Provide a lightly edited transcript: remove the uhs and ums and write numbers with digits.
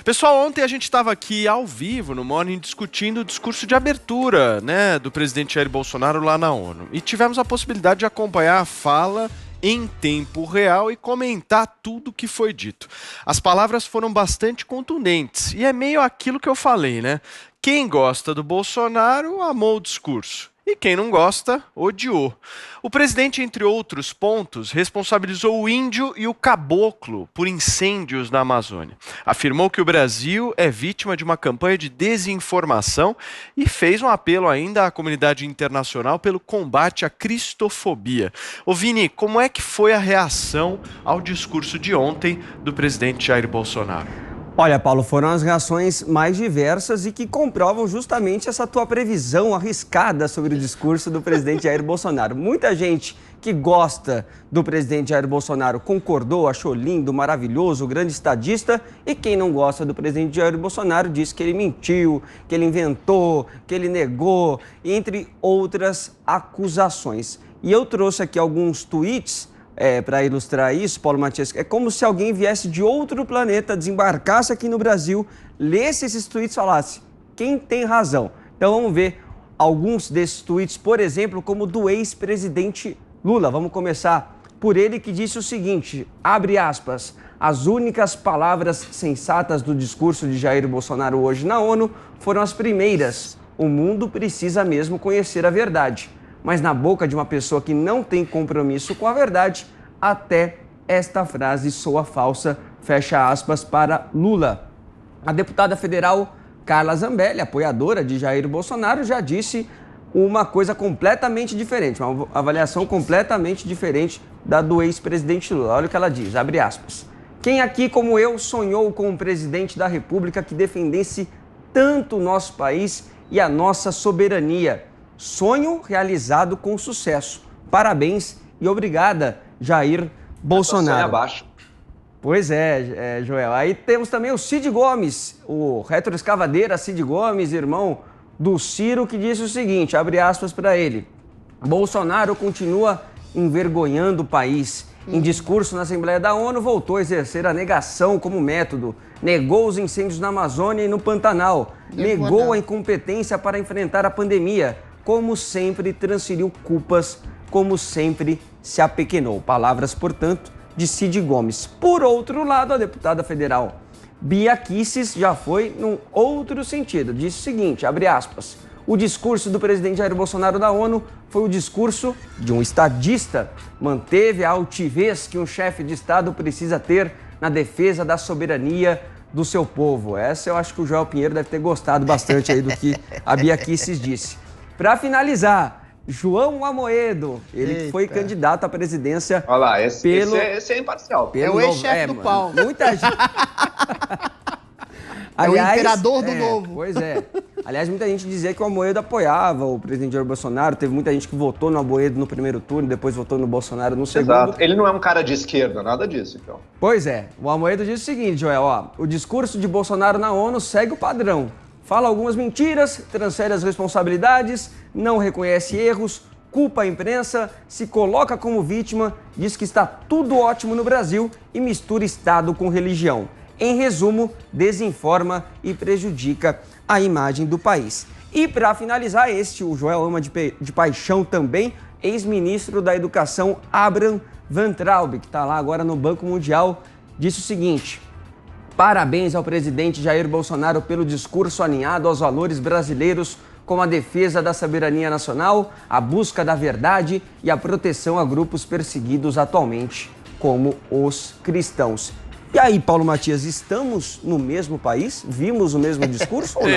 Pessoal, ontem a gente estava aqui ao vivo no Morning discutindo o discurso de abertura, né, do presidente Jair Bolsonaro lá na ONU. E tivemos a possibilidade de acompanhar a fala em tempo real e comentar tudo que foi dito. As palavras foram bastante contundentes e é meio aquilo que eu falei, né? Quem gosta do Bolsonaro amou o discurso. E quem não gosta, odiou. O presidente, entre outros pontos, responsabilizou o índio e o caboclo por incêndios na Amazônia. Afirmou que o Brasil é vítima de uma campanha de desinformação e fez um apelo ainda à comunidade internacional pelo combate à cristofobia. Ô Vini, como é que foi a reação ao discurso de ontem do presidente Jair Bolsonaro? Olha, Paulo, foram as reações mais diversas e que comprovam justamente essa tua previsão arriscada sobre o discurso do presidente Jair Bolsonaro. Muita gente que gosta do presidente Jair Bolsonaro concordou, achou lindo, maravilhoso, grande estadista, e quem não gosta do presidente Jair Bolsonaro disse que ele mentiu, que ele inventou, que ele negou, entre outras acusações. E eu trouxe aqui alguns tweets para ilustrar isso, Paulo Matias. É como se alguém viesse de outro planeta, desembarcasse aqui no Brasil, lesse esses tweets e falasse quem tem razão. Então vamos ver alguns desses tweets, por exemplo, como do ex-presidente Lula. Vamos começar por ele, que disse o seguinte, abre aspas, as únicas palavras sensatas do discurso de Jair Bolsonaro hoje na ONU foram as primeiras. O mundo precisa mesmo conhecer a verdade. Mas na boca de uma pessoa que não tem compromisso com a verdade, até esta frase soa falsa, fecha aspas, para Lula. A deputada federal Carla Zambelli, apoiadora de Jair Bolsonaro, já disse uma coisa completamente diferente, uma avaliação completamente diferente da do ex-presidente Lula. Olha o que ela diz, abre aspas. Quem aqui, como eu, sonhou com um presidente da República que defendesse tanto o nosso país e a nossa soberania? Sonho realizado com sucesso. Parabéns e obrigada, Jair Bolsonaro. Abaixo. Pois é, Joel. Aí temos também o Cid Gomes, o retroescavadeira Cid Gomes, irmão do Ciro, que disse o seguinte, abre aspas para ele. Bolsonaro continua envergonhando o país. Em discurso na Assembleia da ONU, voltou a exercer a negação como método. Negou os incêndios na Amazônia e no Pantanal. Negou a incompetência para enfrentar a pandemia. Como sempre, transferiu culpas, como sempre, se apequenou. Palavras, portanto, de Cid Gomes. Por outro lado, a deputada federal Bia Kicis já foi num outro sentido. Disse o seguinte, abre aspas, o discurso do presidente Jair Bolsonaro da ONU foi o discurso de um estadista. Manteve a altivez que um chefe de Estado precisa ter na defesa da soberania do seu povo. Essa eu acho que o Joel Pinheiro deve ter gostado bastante aí do que a Bia Kicis disse. Para finalizar, João Amoedo, ele foi candidato à presidência. Olha lá, esse é imparcial. É o ex-chefe do pau. Muita gente. Aliás, é o imperador do novo. Pois é. Aliás, muita gente dizia que o Amoedo apoiava o presidente Jair Bolsonaro. Teve muita gente que votou no Amoedo no primeiro turno, depois votou no Bolsonaro no segundo. Exato. Ele não é um cara de esquerda, nada disso, então. Pois é. O Amoedo disse o seguinte, Joel, ó, o discurso de Bolsonaro na ONU segue o padrão. Fala algumas mentiras, transfere as responsabilidades, não reconhece erros, culpa a imprensa, se coloca como vítima, diz que está tudo ótimo no Brasil e mistura Estado com religião. Em resumo, desinforma e prejudica a imagem do país. E para finalizar, o Joel ama de paixão também, ex-ministro da Educação Abraham Van Traub, que está lá agora no Banco Mundial, disse o seguinte... Parabéns ao presidente Jair Bolsonaro pelo discurso alinhado aos valores brasileiros, como a defesa da soberania nacional, a busca da verdade e a proteção a grupos perseguidos atualmente, como os cristãos. E aí, Paulo Matias, estamos no mesmo país? Vimos o mesmo discurso ou não?